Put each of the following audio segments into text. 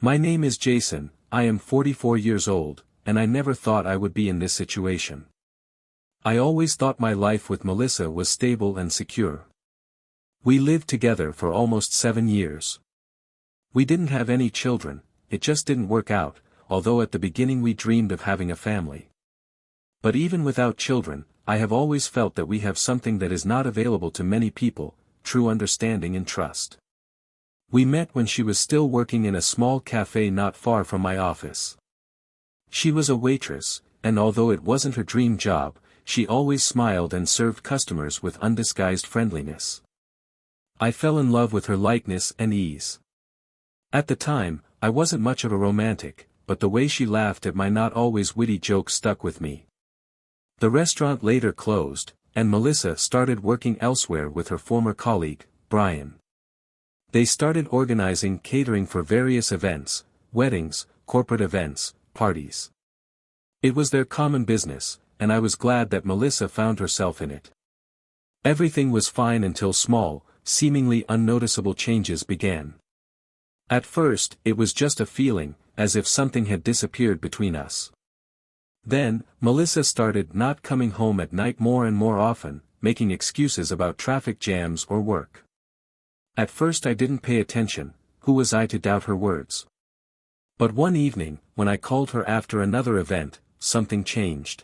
My name is Jason, I am 44 years old, and I never thought I would be in this situation. I always thought my life with Melissa was stable and secure. We lived together for almost 7 years. We didn't have any children, it just didn't work out, although at the beginning we dreamed of having a family. But even without children, I have always felt that we have something that is not available to many people, true understanding and trust. We met when she was still working in a small cafe not far from my office. She was a waitress, and although it wasn't her dream job, she always smiled and served customers with undisguised friendliness. I fell in love with her lightness and ease. At the time, I wasn't much of a romantic, but the way she laughed at my not always witty jokes stuck with me. The restaurant later closed, and Melissa started working elsewhere with her former colleague, Brian. They started organizing catering for various events, weddings, corporate events, parties. It was their common business, and I was glad that Melissa found herself in it. Everything was fine until small, seemingly unnoticeable changes began. At first, it was just a feeling, as if something had disappeared between us. Then, Melissa started not coming home at night more and more often, making excuses about traffic jams or work. At first I didn't pay attention, who was I to doubt her words? But one evening, when I called her after another event, something changed.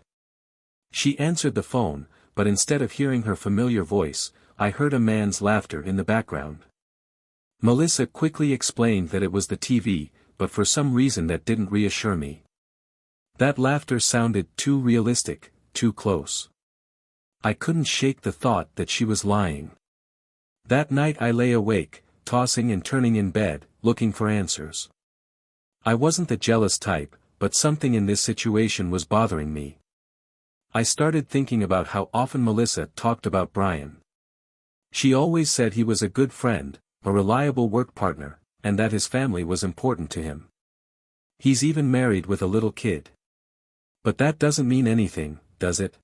She answered the phone, but instead of hearing her familiar voice, I heard a man's laughter in the background. Melissa quickly explained that it was the TV, but for some reason that didn't reassure me. That laughter sounded too realistic, too close. I couldn't shake the thought that she was lying. That night I lay awake, tossing and turning in bed, looking for answers. I wasn't the jealous type, but something in this situation was bothering me. I started thinking about how often Melissa talked about Brian. She always said he was a good friend, a reliable work partner, and that his family was important to him. He's even married with a little kid. But that doesn't mean anything, does it?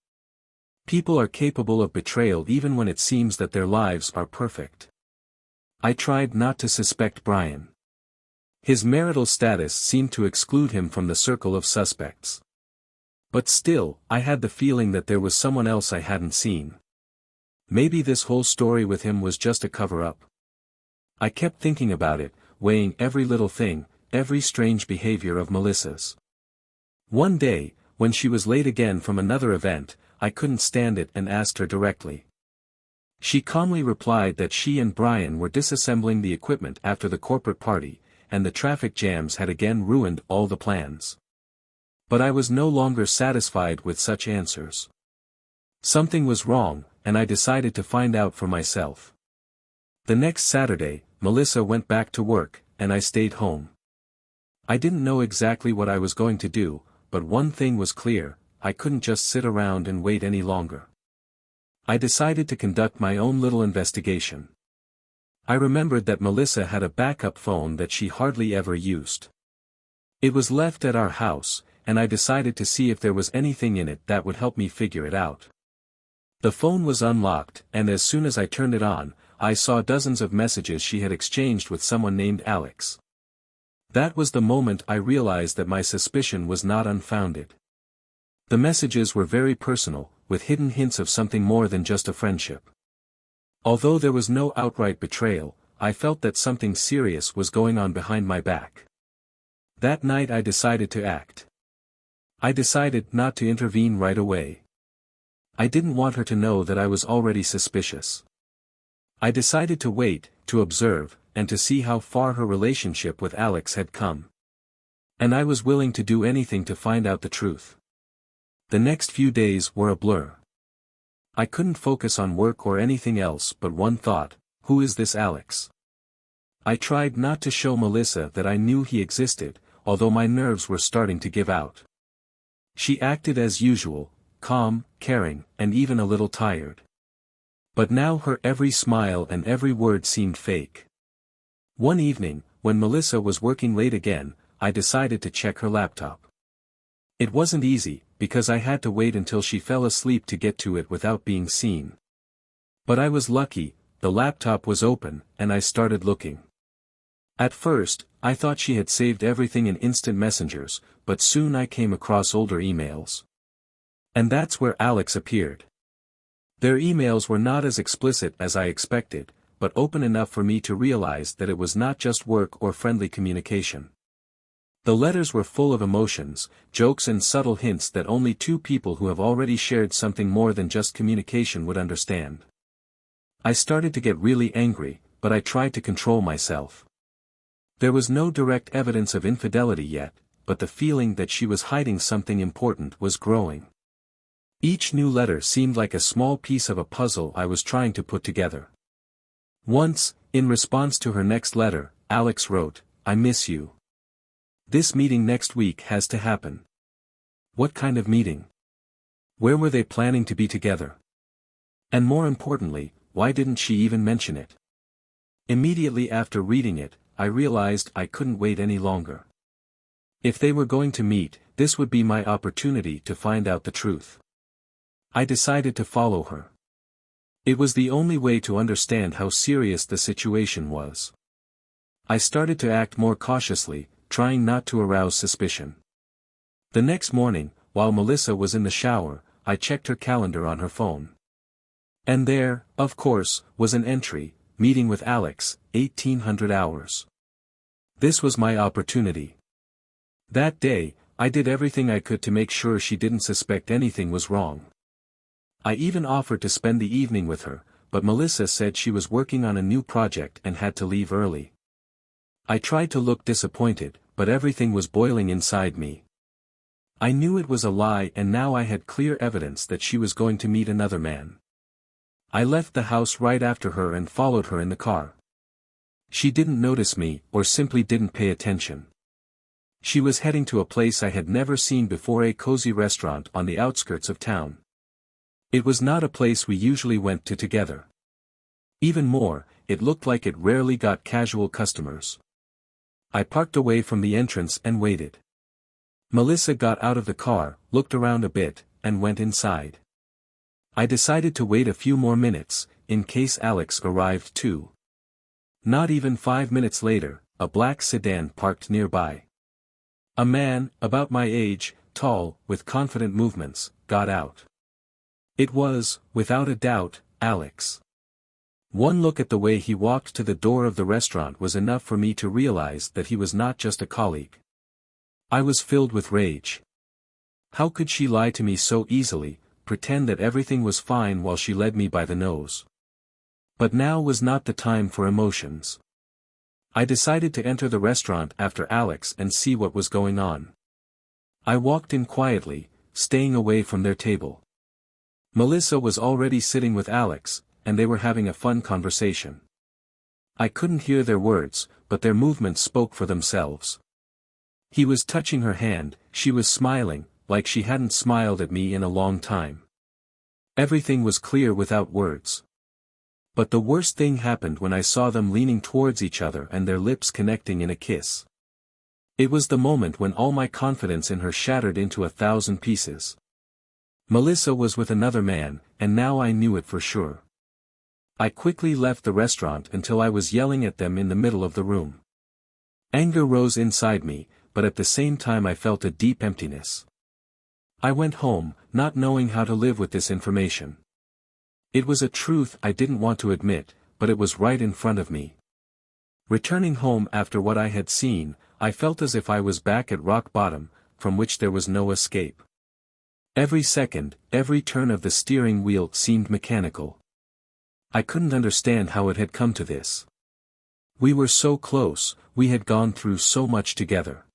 People are capable of betrayal even when it seems that their lives are perfect. I tried not to suspect Brian. His marital status seemed to exclude him from the circle of suspects. But still, I had the feeling that there was someone else I hadn't seen. Maybe this whole story with him was just a cover-up. I kept thinking about it, weighing every little thing, every strange behavior of Melissa's. One day, when she was late again from another event, I couldn't stand it and asked her directly. She calmly replied that she and Brian were disassembling the equipment after the corporate party, and the traffic jams had again ruined all the plans. But I was no longer satisfied with such answers. Something was wrong, and I decided to find out for myself. The next Saturday, Melissa went back to work, and I stayed home. I didn't know exactly what I was going to do, but one thing was clear, I couldn't just sit around and wait any longer. I decided to conduct my own little investigation. I remembered that Melissa had a backup phone that she hardly ever used. It was left at our house, and I decided to see if there was anything in it that would help me figure it out. The phone was unlocked, and as soon as I turned it on, I saw dozens of messages she had exchanged with someone named Alex. That was the moment I realized that my suspicion was not unfounded. The messages were very personal, with hidden hints of something more than just a friendship. Although there was no outright betrayal, I felt that something serious was going on behind my back. That night I decided to act. I decided not to intervene right away. I didn't want her to know that I was already suspicious. I decided to wait, to observe, and to see how far her relationship with Alex had come. And I was willing to do anything to find out the truth. The next few days were a blur. I couldn't focus on work or anything else but one thought: who is this Alex? I tried not to show Melissa that I knew he existed, although my nerves were starting to give out. She acted as usual, calm, caring, and even a little tired. But now her every smile and every word seemed fake. One evening, when Melissa was working late again, I decided to check her laptop. It wasn't easy, because I had to wait until she fell asleep to get to it without being seen. But I was lucky, the laptop was open, and I started looking. At first, I thought she had saved everything in instant messengers, but soon I came across older emails. And that's where Alex appeared. Their emails were not as explicit as I expected, but open enough for me to realize that it was not just work or friendly communication. The letters were full of emotions, jokes and subtle hints that only two people who have already shared something more than just communication would understand. I started to get really angry, but I tried to control myself. There was no direct evidence of infidelity yet, but the feeling that she was hiding something important was growing. Each new letter seemed like a small piece of a puzzle I was trying to put together. Once, in response to her next letter, Alex wrote, "I miss you. This meeting next week has to happen." What kind of meeting? Where were they planning to be together? And more importantly, why didn't she even mention it? Immediately after reading it, I realized I couldn't wait any longer. If they were going to meet, this would be my opportunity to find out the truth. I decided to follow her. It was the only way to understand how serious the situation was. I started to act more cautiously, trying not to arouse suspicion. The next morning, while Melissa was in the shower, I checked her calendar on her phone. And there, of course, was an entry, "Meeting with Alex, 1800 hours." This was my opportunity. That day, I did everything I could to make sure she didn't suspect anything was wrong. I even offered to spend the evening with her, but Melissa said she was working on a new project and had to leave early. I tried to look disappointed, but everything was boiling inside me. I knew it was a lie, and now I had clear evidence that she was going to meet another man. I left the house right after her and followed her in the car. She didn't notice me, or simply didn't pay attention. She was heading to a place I had never seen before, a cozy restaurant on the outskirts of town. It was not a place we usually went to together. Even more, it looked like it rarely got casual customers. I parked away from the entrance and waited. Melissa got out of the car, looked around a bit, and went inside. I decided to wait a few more minutes, in case Alex arrived too. Not even 5 minutes later, a black sedan parked nearby. A man, about my age, tall, with confident movements, got out. It was, without a doubt, Alex. One look at the way he walked to the door of the restaurant was enough for me to realize that he was not just a colleague. I was filled with rage. How could she lie to me so easily, pretend that everything was fine while she led me by the nose? But now was not the time for emotions. I decided to enter the restaurant after Alex and see what was going on. I walked in quietly, staying away from their table. Melissa was already sitting with Alex, and they were having a fun conversation. I couldn't hear their words, but their movements spoke for themselves. He was touching her hand, she was smiling, like she hadn't smiled at me in a long time. Everything was clear without words. But the worst thing happened when I saw them leaning towards each other and their lips connecting in a kiss. It was the moment when all my confidence in her shattered into 1,000 pieces. Melissa was with another man, and now I knew it for sure. I quickly left the restaurant until I was yelling at them in the middle of the room. Anger rose inside me, but at the same time I felt a deep emptiness. I went home, not knowing how to live with this information. It was a truth I didn't want to admit, but it was right in front of me. Returning home after what I had seen, I felt as if I was back at rock bottom, from which there was no escape. Every second, every turn of the steering wheel seemed mechanical. I couldn't understand how it had come to this. We were so close, we had gone through so much together.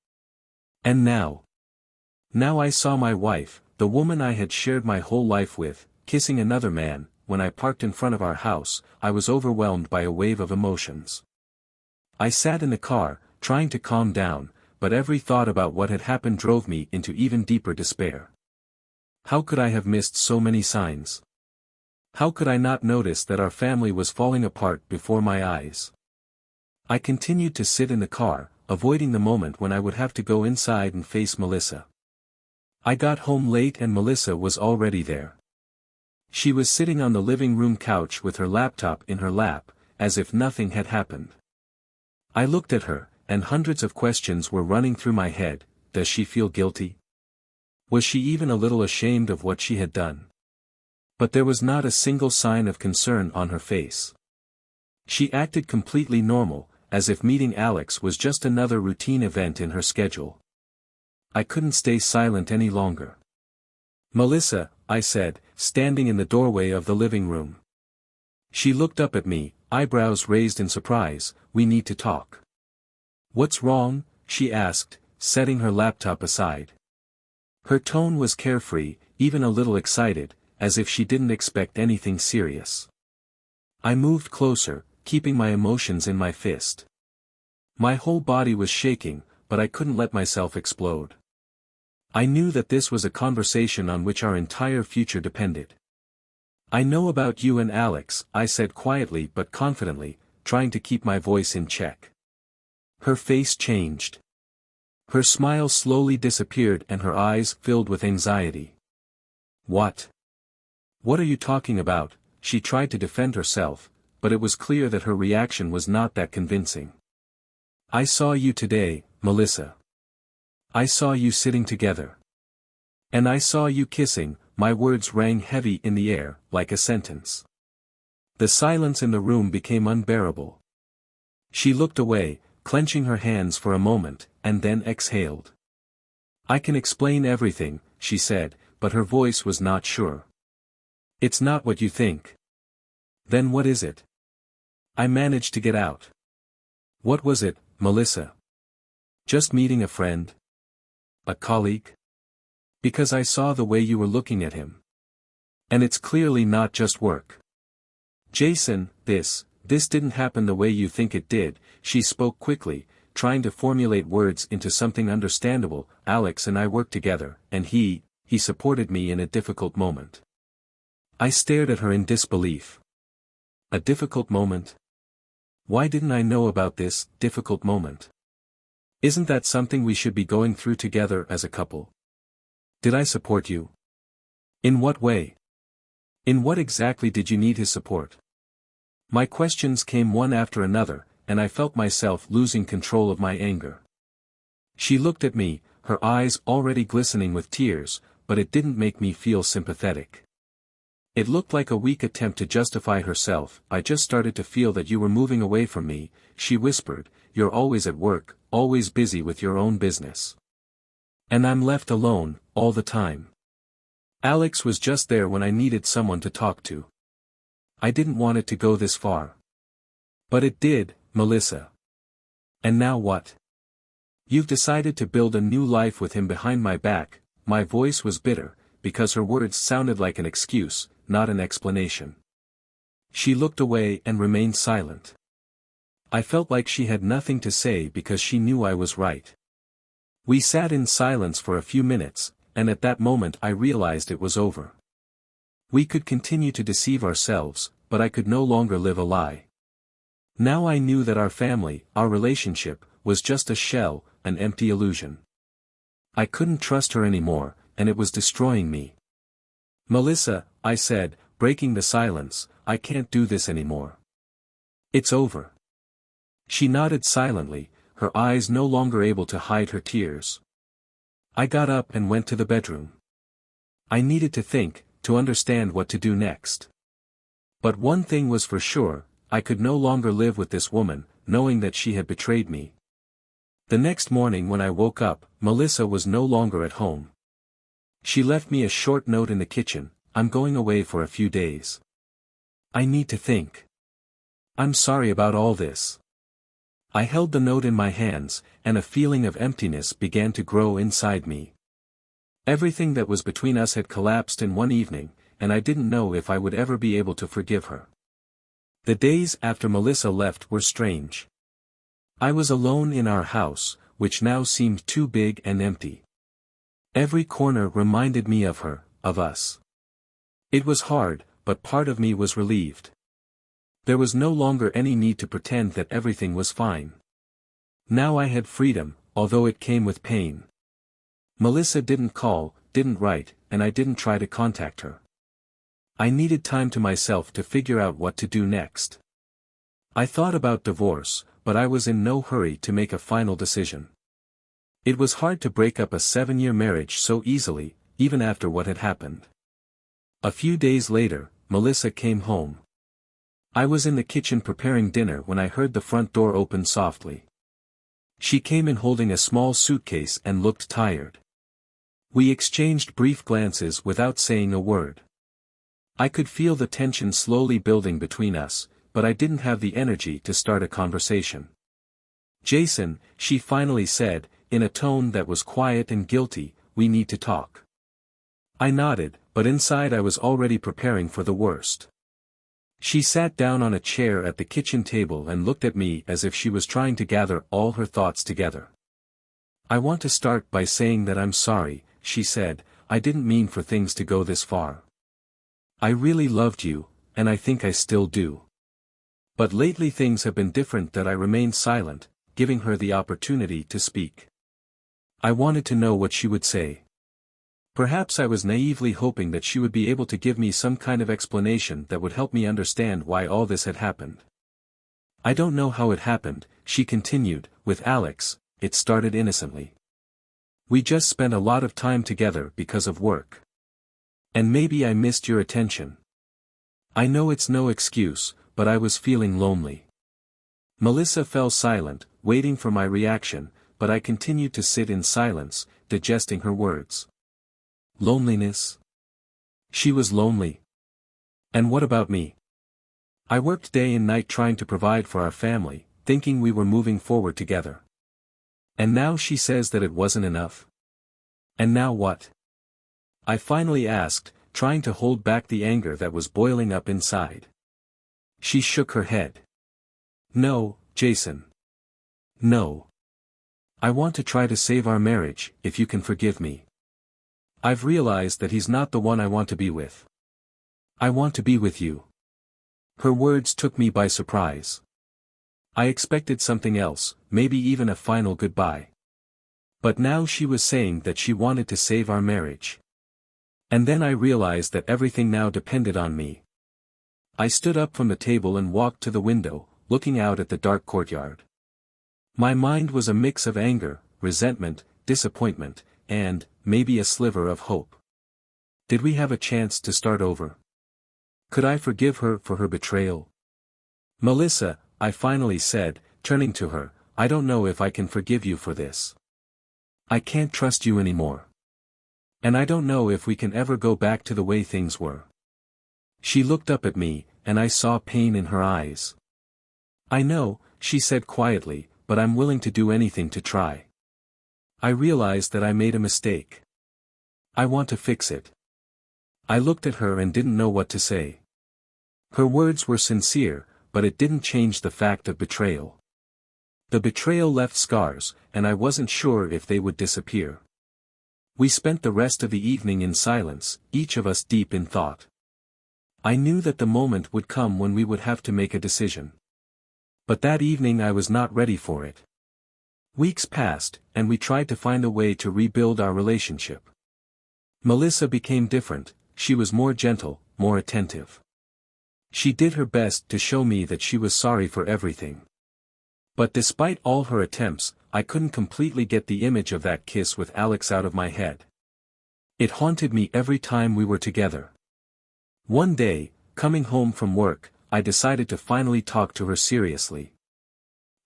And now? Now I saw my wife, the woman I had shared my whole life with, kissing another man. When I parked in front of our house, I was overwhelmed by a wave of emotions. I sat in the car, trying to calm down, but every thought about what had happened drove me into even deeper despair. How could I have missed so many signs? How could I not notice that our family was falling apart before my eyes? I continued to sit in the car, avoiding the moment when I would have to go inside and face Melissa. I got home late and Melissa was already there. She was sitting on the living room couch with her laptop in her lap, as if nothing had happened. I looked at her, and hundreds of questions were running through my head. Does she feel guilty? Was she even a little ashamed of what she had done? But there was not a single sign of concern on her face. She acted completely normal, as if meeting Alex was just another routine event in her schedule. I couldn't stay silent any longer. "Melissa," I said, standing in the doorway of the living room. She looked up at me, eyebrows raised in surprise. "We need to talk." "What's wrong?" she asked, setting her laptop aside. Her tone was carefree, even a little excited, as if she didn't expect anything serious. I moved closer, keeping my emotions in my fist. My whole body was shaking, but I couldn't let myself explode. I knew that this was a conversation on which our entire future depended. "I know about you and Alex," I said quietly but confidently, trying to keep my voice in check. Her face changed. Her smile slowly disappeared and her eyes filled with anxiety. "What? What are you talking about?" She tried to defend herself, but it was clear that her reaction was not that convincing. "I saw you today, Melissa. I saw you sitting together. And I saw you kissing." My words rang heavy in the air, like a sentence. The silence in the room became unbearable. She looked away, clenching her hands for a moment, and then exhaled. "I can explain everything," she said, but her voice was not sure. "It's not what you think." "Then what is it?" I managed to get out. "What was it, Melissa? Just meeting a friend? A colleague? Because I saw the way you were looking at him. And it's clearly not just work. Jason, this didn't happen the way you think it did." She spoke quickly, trying to formulate words into something understandable. "Alex and I worked together, and he supported me in a difficult moment." I stared at her in disbelief. A difficult moment? Why didn't I know about this difficult moment? Isn't that something we should be going through together as a couple? Did I support you? In what way? In what exactly did you need his support? My questions came one after another, and I felt myself losing control of my anger. She looked at me, her eyes already glistening with tears, but it didn't make me feel sympathetic. It looked like a weak attempt to justify herself. "I just started to feel that you were moving away from me," she whispered. "You're always at work, always busy with your own business. And I'm left alone, all the time. Alex was just there when I needed someone to talk to. I didn't want it to go this far. But it did, Melissa. And now what? You've decided to build a new life with him behind my back." My voice was bitter, because her words sounded like an excuse, not an explanation. She looked away and remained silent. I felt like she had nothing to say because she knew I was right. We sat in silence for a few minutes, and at that moment I realized it was over. We could continue to deceive ourselves, but I could no longer live a lie. Now I knew that our family, our relationship, was just a shell, an empty illusion. I couldn't trust her anymore, and it was destroying me. "Melissa," I said, breaking the silence, "I can't do this anymore. It's over." She nodded silently, her eyes no longer able to hide her tears. I got up and went to the bedroom. I needed to think, to understand what to do next. But one thing was for sure, I could no longer live with this woman, knowing that she had betrayed me. The next morning when I woke up, Melissa was no longer at home. She left me a short note in the kitchen. "I'm going away for a few days. I need to think. I'm sorry about all this." I held the note in my hands, and a feeling of emptiness began to grow inside me. Everything that was between us had collapsed in one evening, and I didn't know if I would ever be able to forgive her. The days after Melissa left were strange. I was alone in our house, which now seemed too big and empty. Every corner reminded me of her, of us. It was hard, but part of me was relieved. There was no longer any need to pretend that everything was fine. Now I had freedom, although it came with pain. Melissa didn't call, didn't write, and I didn't try to contact her. I needed time to myself to figure out what to do next. I thought about divorce, but I was in no hurry to make a final decision. It was hard to break up a 7-year marriage so easily, even after what had happened. A few days later, Melissa came home. I was in the kitchen preparing dinner when I heard the front door open softly. She came in holding a small suitcase and looked tired. We exchanged brief glances without saying a word. I could feel the tension slowly building between us, but I didn't have the energy to start a conversation. "Jason," she finally said, in a tone that was quiet and guilty, "we need to talk." I nodded, but inside I was already preparing for the worst. She sat down on a chair at the kitchen table and looked at me as if she was trying to gather all her thoughts together. "I want to start by saying that I'm sorry," she said. "I didn't mean for things to go this far. I really loved you, and I think I still do. But lately things have been different." That I remained silent, giving her the opportunity to speak. I wanted to know what she would say. Perhaps I was naively hoping that she would be able to give me some kind of explanation that would help me understand why all this had happened. "I don't know how it happened," she continued. "With Alex, it started innocently. We just spent a lot of time together because of work. And maybe I missed your attention. I know it's no excuse, but I was feeling lonely." Melissa fell silent, waiting for my reaction, but I continued to sit in silence, digesting her words. Loneliness? She was lonely. And what about me? I worked day and night trying to provide for our family, thinking we were moving forward together. And now she says that it wasn't enough. And now what? I finally asked, trying to hold back the anger that was boiling up inside. She shook her head. "No, Jason. No. I want to try to save our marriage, if you can forgive me. I've realized that he's not the one I want to be with. I want to be with you." Her words took me by surprise. I expected something else, maybe even a final goodbye. But now she was saying that she wanted to save our marriage. And then I realized that everything now depended on me. I stood up from the table and walked to the window, looking out at the dark courtyard. My mind was a mix of anger, resentment, disappointment, and, maybe a sliver of hope. Did we have a chance to start over? Could I forgive her for her betrayal? "Melissa," I finally said, turning to her, "I don't know if I can forgive you for this. I can't trust you anymore. And I don't know if we can ever go back to the way things were." She looked up at me, and I saw pain in her eyes. "I know," she said quietly, "but I'm willing to do anything to try. I realized that I made a mistake. I want to fix it." I looked at her and didn't know what to say. Her words were sincere, but it didn't change the fact of betrayal. The betrayal left scars, and I wasn't sure if they would disappear. We spent the rest of the evening in silence, each of us deep in thought. I knew that the moment would come when we would have to make a decision. But that evening I was not ready for it. Weeks passed, and we tried to find a way to rebuild our relationship. Melissa became different. She was more gentle, more attentive. She did her best to show me that she was sorry for everything. But despite all her attempts, I couldn't completely get the image of that kiss with Alex out of my head. It haunted me every time we were together. One day, coming home from work, I decided to finally talk to her seriously.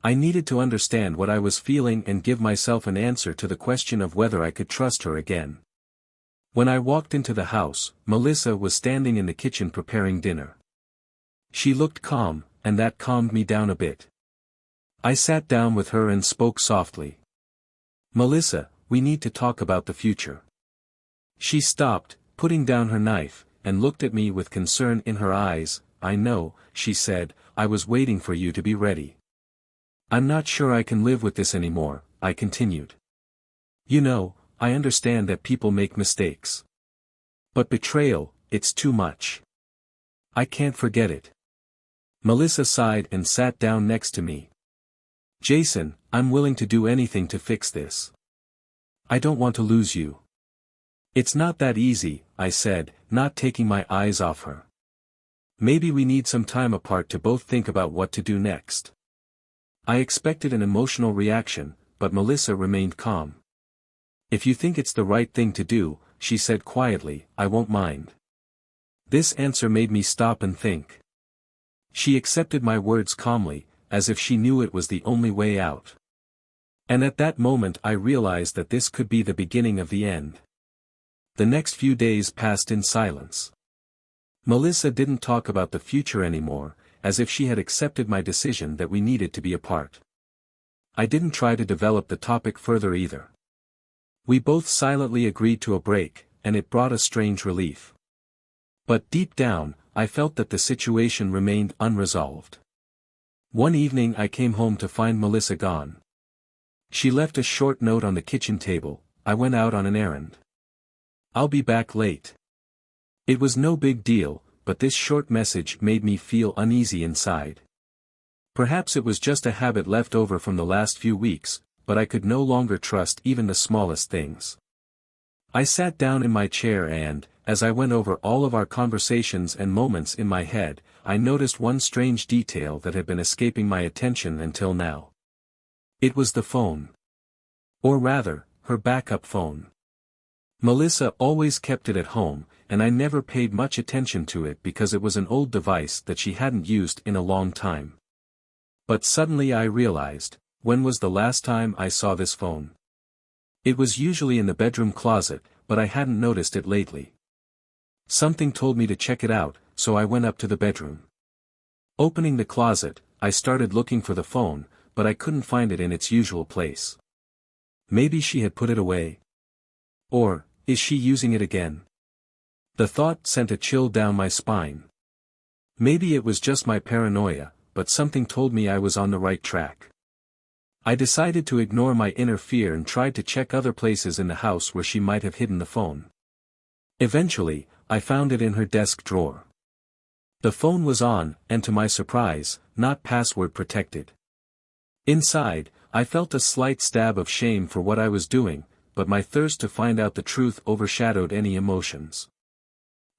I needed to understand what I was feeling and give myself an answer to the question of whether I could trust her again. When I walked into the house, Melissa was standing in the kitchen preparing dinner. She looked calm, and that calmed me down a bit. I sat down with her and spoke softly. "Melissa, we need to talk about the future." She stopped, putting down her knife, and looked at me with concern in her eyes. "I know," she said, "I was waiting for you to be ready. I'm not sure I can live with this anymore," I continued. "You know, I understand that people make mistakes. But betrayal, it's too much. I can't forget it." Melissa sighed and sat down next to me. "Jason, I'm willing to do anything to fix this. I don't want to lose you." "It's not that easy," I said, not taking my eyes off her. "Maybe we need some time apart to both think about what to do next." I expected an emotional reaction, but Melissa remained calm. "If you think it's the right thing to do," she said quietly, "I won't mind." This answer made me stop and think. She accepted my words calmly, as if she knew it was the only way out. And at that moment I realized that this could be the beginning of the end. The next few days passed in silence. Melissa didn't talk about the future anymore, as if she had accepted my decision that we needed to be apart. I didn't try to develop the topic further either. We both silently agreed to a break, and it brought a strange relief. But deep down, I felt that the situation remained unresolved. One evening I came home to find Melissa gone. She left a short note on the kitchen table. "I went out on an errand. I'll be back late." It was no big deal, but this short message made me feel uneasy inside. Perhaps it was just a habit left over from the last few weeks, but I could no longer trust even the smallest things. I sat down in my chair and, as I went over all of our conversations and moments in my head, I noticed one strange detail that had been escaping my attention until now. It was the phone. Or rather, her backup phone. Melissa always kept it at home, and I never paid much attention to it because it was an old device that she hadn't used in a long time. But suddenly I realized, when was the last time I saw this phone? It was usually in the bedroom closet, but I hadn't noticed it lately. Something told me to check it out, so I went up to the bedroom. Opening the closet, I started looking for the phone, but I couldn't find it in its usual place. Maybe she had put it away. Or, is she using it again? The thought sent a chill down my spine. Maybe it was just my paranoia, but something told me I was on the right track. I decided to ignore my inner fear and tried to check other places in the house where she might have hidden the phone. Eventually, I found it in her desk drawer. The phone was on, and to my surprise, not password protected. Inside, I felt a slight stab of shame for what I was doing, but my thirst to find out the truth overshadowed any emotions.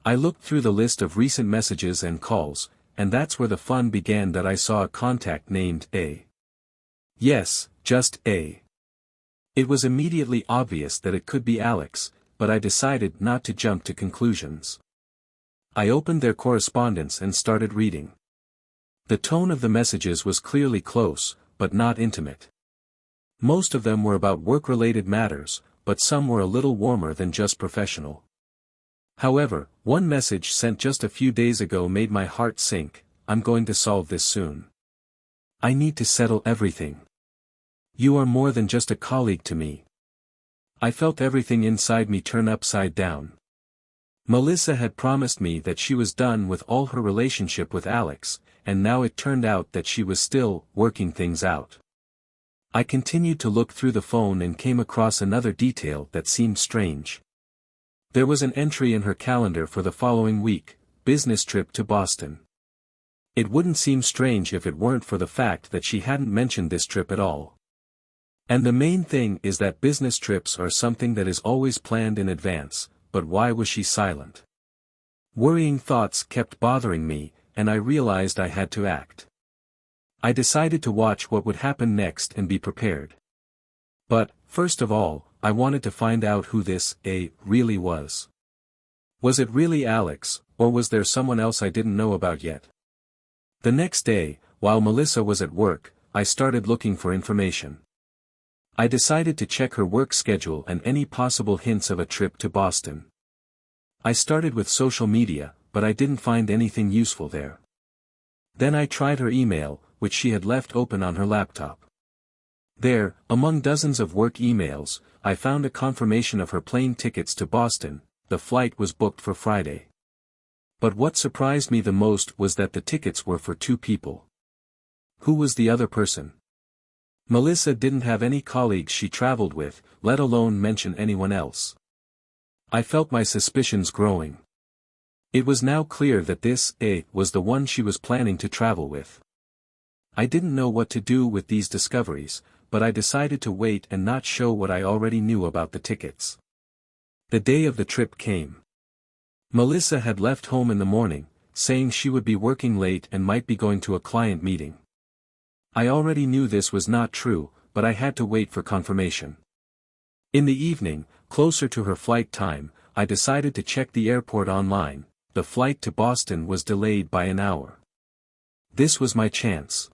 I looked through the list of recent messages and calls, and that's where the fun began. That I saw a contact named A. Yes, just A. It was immediately obvious that it could be Alex, but I decided not to jump to conclusions. I opened their correspondence and started reading. The tone of the messages was clearly close, but not intimate. Most of them were about work-related matters, but some were a little warmer than just professional. However, one message sent just a few days ago made my heart sink. "I'm going to solve this soon. I need to settle everything. You are more than just a colleague to me." I felt everything inside me turn upside down. Melissa had promised me that she was done with all her relationship with Alex, and now it turned out that she was still working things out. I continued to look through the phone and came across another detail that seemed strange. There was an entry in her calendar for the following week: business trip to Boston. It wouldn't seem strange if it weren't for the fact that she hadn't mentioned this trip at all. And the main thing is that business trips are something that is always planned in advance, but why was she silent? Worrying thoughts kept bothering me, and I realized I had to act. I decided to watch what would happen next and be prepared. But, first of all, I wanted to find out who this A really was. Was it really Alex, or was there someone else I didn't know about yet? The next day, while Melissa was at work, I started looking for information. I decided to check her work schedule and any possible hints of a trip to Boston. I started with social media, but I didn't find anything useful there. Then I tried her email, which she had left open on her laptop. There, among dozens of work emails, I found a confirmation of her plane tickets to Boston. The flight was booked for Friday. But what surprised me the most was that the tickets were for 2 people. Who was the other person? Melissa didn't have any colleagues she traveled with, let alone mention anyone else. I felt my suspicions growing. It was now clear that this A was the one she was planning to travel with. I didn't know what to do with these discoveries, but I decided to wait and not show what I already knew about the tickets. The day of the trip came. Melissa had left home in the morning, saying she would be working late and might be going to a client meeting. I already knew this was not true, but I had to wait for confirmation. In the evening, closer to her flight time, I decided to check the airport online. The flight to Boston was delayed by an hour. This was my chance.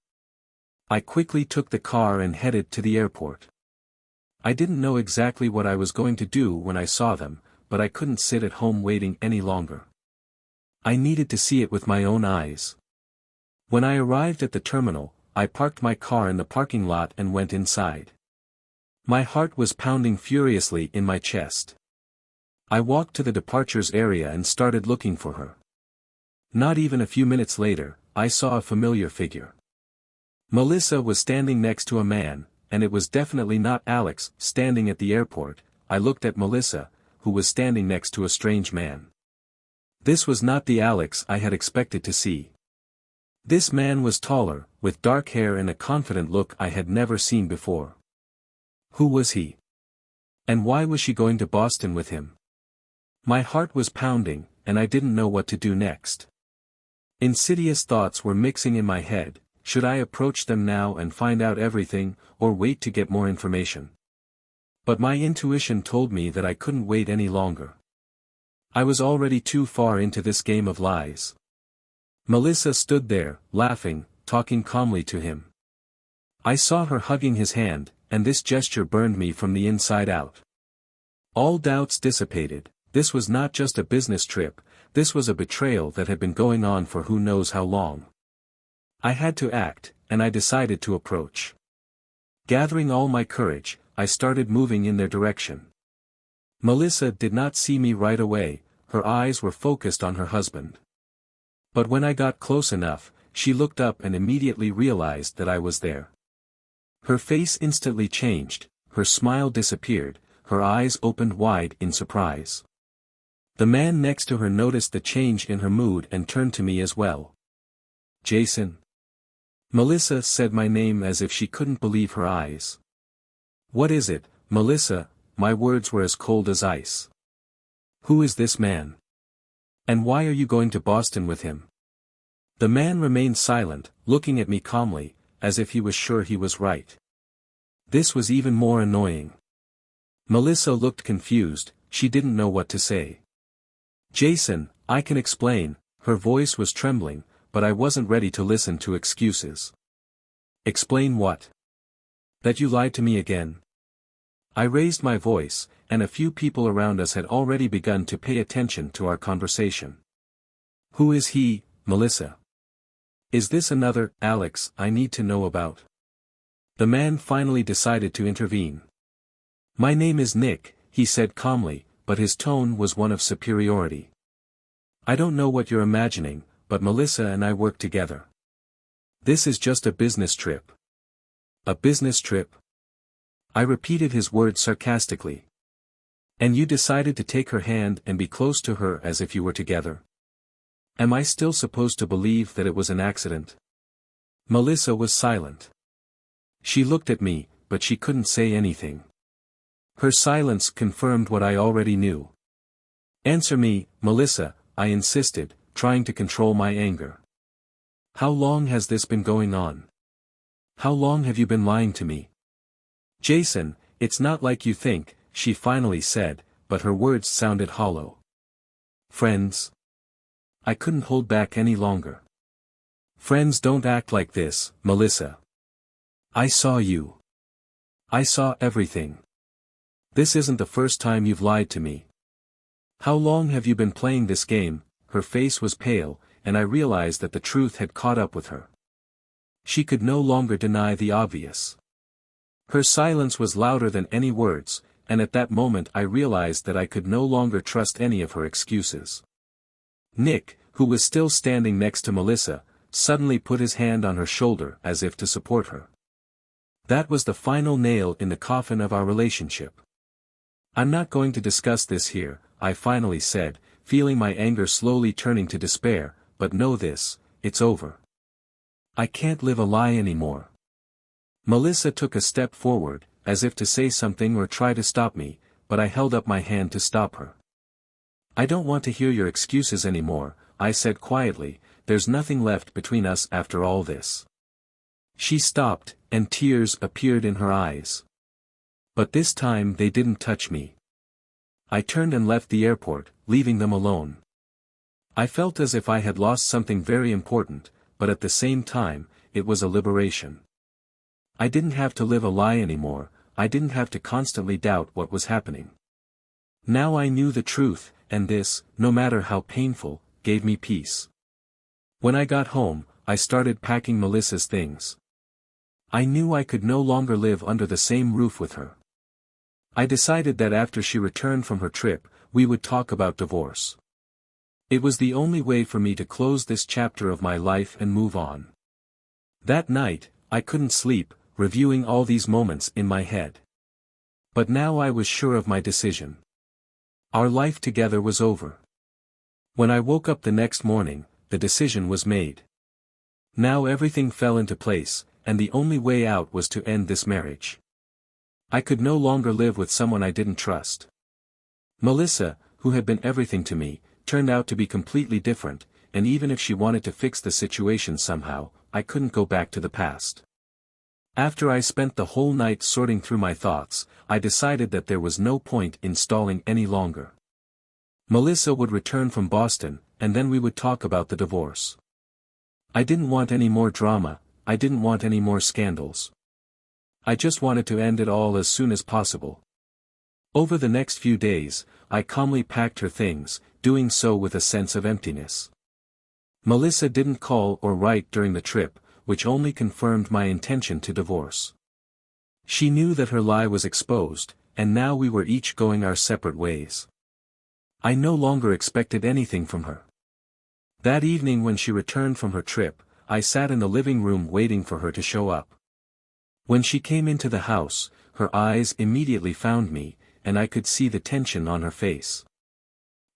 I quickly took the car and headed to the airport. I didn't know exactly what I was going to do when I saw them, but I couldn't sit at home waiting any longer. I needed to see it with my own eyes. When I arrived at the terminal, I parked my car in the parking lot and went inside. My heart was pounding furiously in my chest. I walked to the departures area and started looking for her. Not even a few minutes later, I saw a familiar figure. Melissa was standing next to a man, and it was definitely not Alex standing at the airport. I looked at Melissa, who was standing next to a strange man. This was not the Alex I had expected to see. This man was taller, with dark hair and a confident look I had never seen before. Who was he? And why was she going to Boston with him? My heart was pounding, and I didn't know what to do next. Insidious thoughts were mixing in my head. Should I approach them now and find out everything, or wait to get more information? But my intuition told me that I couldn't wait any longer. I was already too far into this game of lies. Melissa stood there, laughing, talking calmly to him. I saw her hugging his hand, and this gesture burned me from the inside out. All doubts dissipated. This was not just a business trip, this was a betrayal that had been going on for who knows how long. I had to act, and I decided to approach. Gathering all my courage, I started moving in their direction. Melissa did not see me right away, her eyes were focused on her husband. But when I got close enough, she looked up and immediately realized that I was there. Her face instantly changed, her smile disappeared, her eyes opened wide in surprise. The man next to her noticed the change in her mood and turned to me as well. Jason. Melissa said my name as if she couldn't believe her eyes. What is it, Melissa? My words were as cold as ice. Who is this man? And why are you going to Boston with him? The man remained silent, looking at me calmly, as if he was sure he was right. This was even more annoying. Melissa looked confused, she didn't know what to say. Jason, I can explain, her voice was trembling, but I wasn't ready to listen to excuses. Explain what? That you lied to me again. I raised my voice, and a few people around us had already begun to pay attention to our conversation. Who is he, Melissa? Is this another Alex I need to know about? The man finally decided to intervene. My name is Nick, he said calmly, but his tone was one of superiority. I don't know what you're imagining, but Melissa and I work together. This is just a business trip. A business trip? I repeated his words sarcastically. And you decided to take her hand and be close to her as if you were together? Am I still supposed to believe that it was an accident? Melissa was silent. She looked at me, but she couldn't say anything. Her silence confirmed what I already knew. Answer me, Melissa, I insisted, trying to control my anger. How long has this been going on? How long have you been lying to me? Jason, it's not like you think, she finally said, but her words sounded hollow. Friends? I couldn't hold back any longer. Friends don't act like this, Melissa. I saw you. I saw everything. This isn't the first time you've lied to me. How long have you been playing this game? Her face was pale, and I realized that the truth had caught up with her. She could no longer deny the obvious. Her silence was louder than any words, and at that moment I realized that I could no longer trust any of her excuses. Nick, who was still standing next to Melissa, suddenly put his hand on her shoulder as if to support her. That was the final nail in the coffin of our relationship. I'm not going to discuss this here, I finally said, feeling my anger slowly turning to despair, but know this, it's over. I can't live a lie anymore. Melissa took a step forward, as if to say something or try to stop me, but I held up my hand to stop her. I don't want to hear your excuses anymore, I said quietly, there's nothing left between us after all this. She stopped, and tears appeared in her eyes. But this time they didn't touch me. I turned and left the airport, leaving them alone. I felt as if I had lost something very important, but at the same time, it was a liberation. I didn't have to live a lie anymore, I didn't have to constantly doubt what was happening. Now I knew the truth, and this, no matter how painful, gave me peace. When I got home, I started packing Melissa's things. I knew I could no longer live under the same roof with her. I decided that after she returned from her trip, we would talk about divorce. It was the only way for me to close this chapter of my life and move on. That night, I couldn't sleep, reviewing all these moments in my head. But now I was sure of my decision. Our life together was over. When I woke up the next morning, the decision was made. Now everything fell into place, and the only way out was to end this marriage. I could no longer live with someone I didn't trust. Melissa, who had been everything to me, turned out to be completely different, and even if she wanted to fix the situation somehow, I couldn't go back to the past. After I spent the whole night sorting through my thoughts, I decided that there was no point in stalling any longer. Melissa would return from Boston, and then we would talk about the divorce. I didn't want any more drama, I didn't want any more scandals. I just wanted to end it all as soon as possible. Over the next few days, I calmly packed her things, doing so with a sense of emptiness. Melissa didn't call or write during the trip, which only confirmed my intention to divorce. She knew that her lie was exposed, and now we were each going our separate ways. I no longer expected anything from her. That evening when she returned from her trip, I sat in the living room waiting for her to show up. When she came into the house, her eyes immediately found me, and I could see the tension on her face.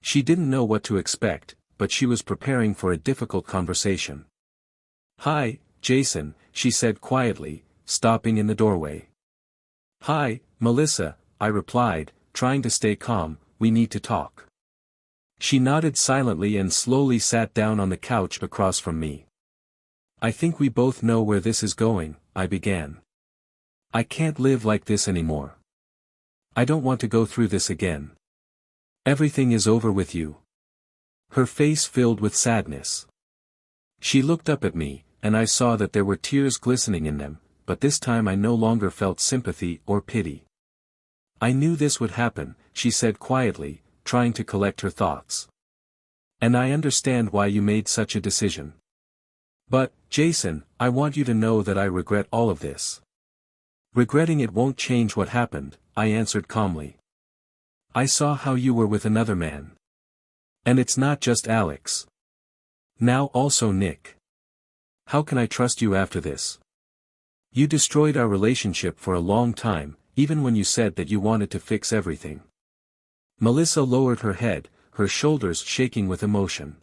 She didn't know what to expect, but she was preparing for a difficult conversation. "Hi, Jason," she said quietly, stopping in the doorway. "Hi, Melissa," I replied, trying to stay calm, "we need to talk." She nodded silently and slowly sat down on the couch across from me. "I think we both know where this is going," I began. "I can't live like this anymore. I don't want to go through this again. Everything is over with you." Her face filled with sadness. She looked up at me, and I saw that there were tears glistening in them, but this time I no longer felt sympathy or pity. "I knew this would happen," she said quietly, trying to collect her thoughts. "And I understand why you made such a decision. But, Jason, I want you to know that I regret all of this." "Regretting it won't change what happened," I answered calmly. "I saw how you were with another man. And it's not just Alex. Now also Nick. How can I trust you after this? You destroyed our relationship for a long time, even when you said that you wanted to fix everything." Melissa lowered her head, her shoulders shaking with emotion.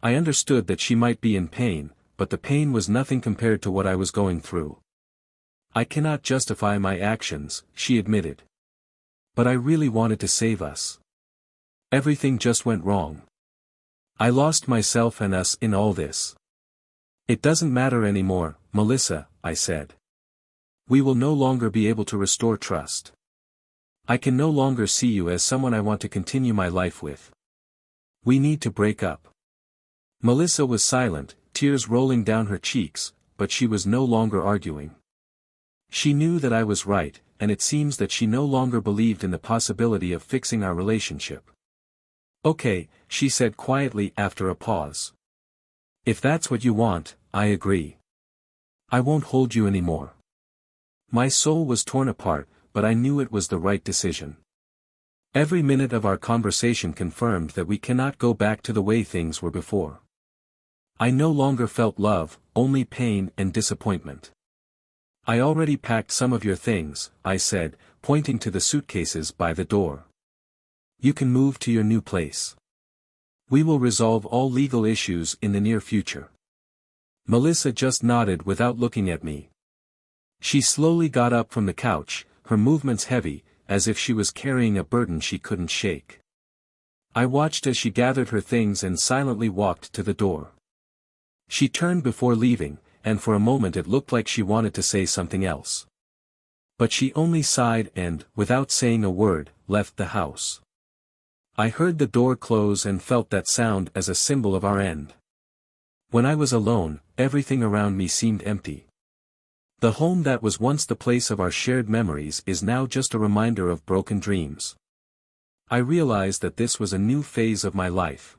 I understood that she might be in pain, but the pain was nothing compared to what I was going through. "I cannot justify my actions," she admitted. "But I really wanted to save us. Everything just went wrong. I lost myself and us in all this." "It doesn't matter anymore, Melissa," I said. "We will no longer be able to restore trust. I can no longer see you as someone I want to continue my life with. We need to break up." Melissa was silent, tears rolling down her cheeks, but she was no longer arguing. She knew that I was right, and it seems that she no longer believed in the possibility of fixing our relationship. "Okay," she said quietly after a pause. "If that's what you want, I agree. I won't hold you anymore." My soul was torn apart, but I knew it was the right decision. Every minute of our conversation confirmed that we cannot go back to the way things were before. I no longer felt love, only pain and disappointment. "I already packed some of your things," I said, pointing to the suitcases by the door. "You can move to your new place. We will resolve all legal issues in the near future." Melissa just nodded without looking at me. She slowly got up from the couch, her movements heavy, as if she was carrying a burden she couldn't shake. I watched as she gathered her things and silently walked to the door. She turned before leaving, and for a moment it looked like she wanted to say something else. But she only sighed and, without saying a word, left the house. I heard the door close and felt that sound as a symbol of our end. When I was alone, everything around me seemed empty. The home that was once the place of our shared memories is now just a reminder of broken dreams. I realized that this was a new phase of my life.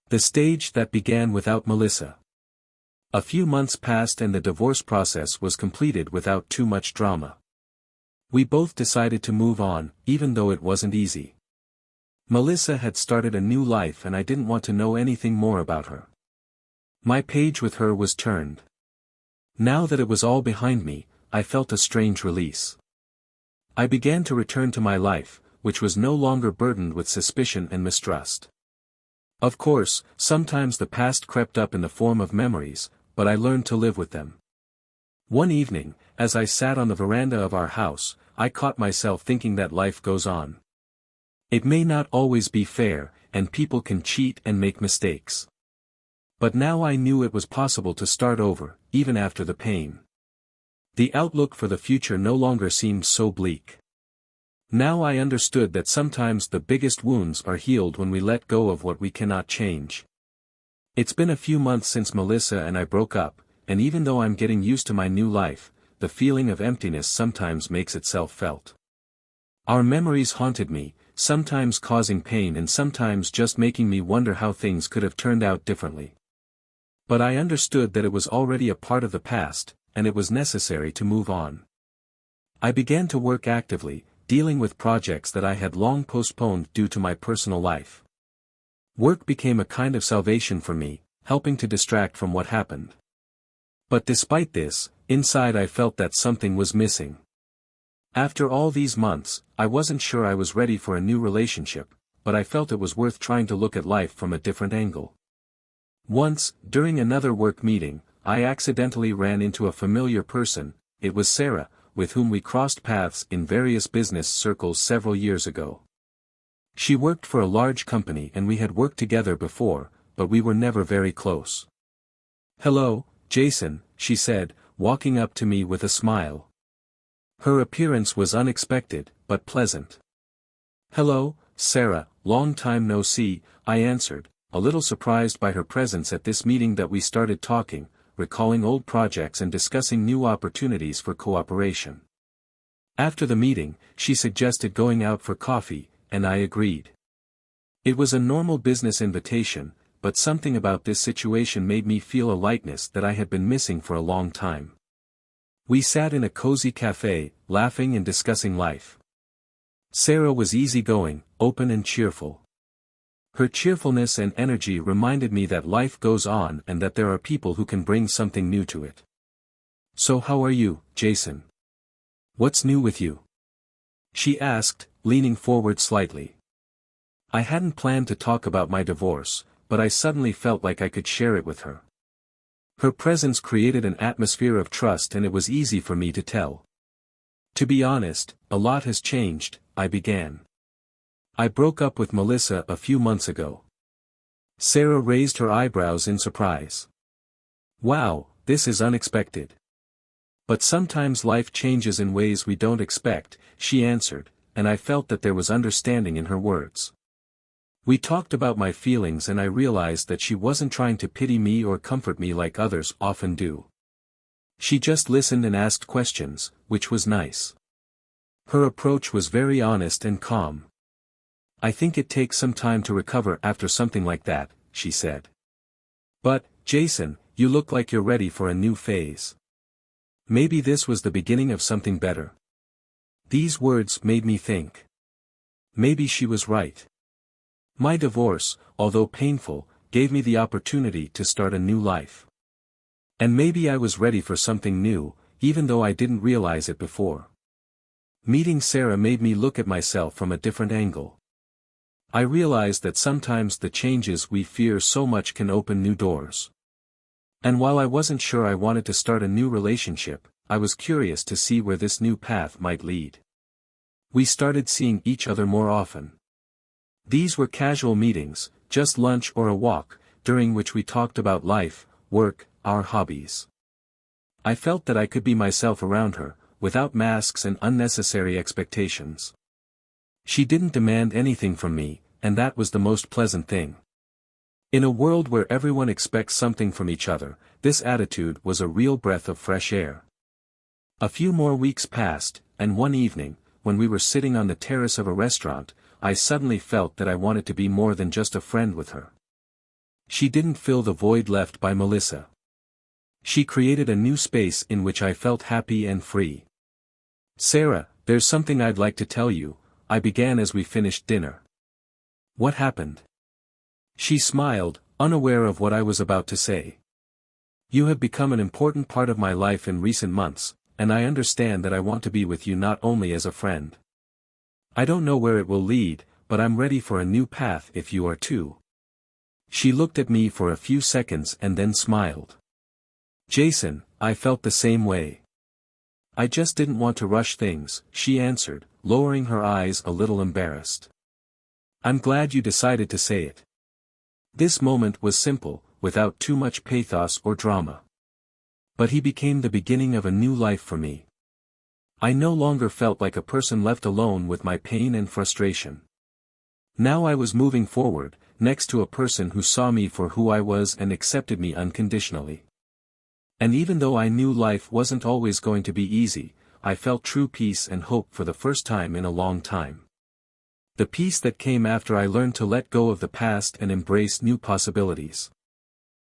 The stage that began without Melissa. A few months passed and the divorce process was completed without too much drama. We both decided to move on, even though it wasn't easy. Melissa had started a new life and I didn't want to know anything more about her. My page with her was turned. Now that it was all behind me, I felt a strange release. I began to return to my life, which was no longer burdened with suspicion and mistrust. Of course, sometimes the past crept up in the form of memories, but I learned to live with them. One evening, as I sat on the veranda of our house, I caught myself thinking that life goes on. It may not always be fair, and people can cheat and make mistakes. But now I knew it was possible to start over, even after the pain. The outlook for the future no longer seemed so bleak. Now I understood that sometimes the biggest wounds are healed when we let go of what we cannot change. It's been a few months since Melissa and I broke up, and even though I'm getting used to my new life, the feeling of emptiness sometimes makes itself felt. Our memories haunted me, sometimes causing pain and sometimes just making me wonder how things could have turned out differently. But I understood that it was already a part of the past, and it was necessary to move on. I began to work actively, dealing with projects that I had long postponed due to my personal life. Work became a kind of salvation for me, helping to distract from what happened. But despite this, inside I felt that something was missing. After all these months, I wasn't sure I was ready for a new relationship, but I felt it was worth trying to look at life from a different angle. Once, during another work meeting, I accidentally ran into a familiar person. It was Sarah, with whom we crossed paths in various business circles several years ago. She worked for a large company and we had worked together before, but we were never very close. "Hello, Jason," she said, walking up to me with a smile. Her appearance was unexpected, but pleasant. "Hello, Sarah, long time no see," I answered, a little surprised by her presence at this meeting. That we started talking, recalling old projects and discussing new opportunities for cooperation. After the meeting, she suggested going out for coffee, and I agreed. It was a normal business invitation, but something about this situation made me feel a lightness that I had been missing for a long time. We sat in a cozy cafe, laughing and discussing life. Sarah was easygoing, open and cheerful. Her cheerfulness and energy reminded me that life goes on and that there are people who can bring something new to it. "So how are you, Jason? What's new with you?" she asked, leaning forward slightly. I hadn't planned to talk about my divorce, but I suddenly felt like I could share it with her. Her presence created an atmosphere of trust and it was easy for me to tell. "To be honest, a lot has changed," I began. "I broke up with Melissa a few months ago." Sarah raised her eyebrows in surprise. "Wow, this is unexpected." "But sometimes life changes in ways we don't expect," she answered, and I felt that there was understanding in her words. We talked about my feelings and I realized that she wasn't trying to pity me or comfort me like others often do. She just listened and asked questions, which was nice. Her approach was very honest and calm. "I think it takes some time to recover after something like that," she said. "But, Jason, you look like you're ready for a new phase. Maybe this was the beginning of something better." These words made me think. Maybe she was right. My divorce, although painful, gave me the opportunity to start a new life. And maybe I was ready for something new, even though I didn't realize it before. Meeting Sarah made me look at myself from a different angle. I realized that sometimes the changes we fear so much can open new doors. And while I wasn't sure I wanted to start a new relationship, I was curious to see where this new path might lead. We started seeing each other more often. These were casual meetings, just lunch or a walk, during which we talked about life, work, our hobbies. I felt that I could be myself around her, without masks and unnecessary expectations. She didn't demand anything from me, and that was the most pleasant thing. In a world where everyone expects something from each other, this attitude was a real breath of fresh air. A few more weeks passed, and one evening, when we were sitting on the terrace of a restaurant, I suddenly felt that I wanted to be more than just a friend with her. She didn't fill the void left by Melissa. She created a new space in which I felt happy and free. "Sarah, there's something I'd like to tell you," I began as we finished dinner. "What happened?" She smiled, unaware of what I was about to say. "You have become an important part of my life in recent months, and I understand that I want to be with you not only as a friend. I don't know where it will lead, but I'm ready for a new path if you are too." She looked at me for a few seconds and then smiled. "Jason, I felt the same way. I just didn't want to rush things," she answered, lowering her eyes a little embarrassed. "I'm glad you decided to say it." This moment was simple, without too much pathos or drama. But he became the beginning of a new life for me. I no longer felt like a person left alone with my pain and frustration. Now I was moving forward, next to a person who saw me for who I was and accepted me unconditionally. And even though I knew life wasn't always going to be easy, I felt true peace and hope for the first time in a long time. The peace that came after I learned to let go of the past and embrace new possibilities.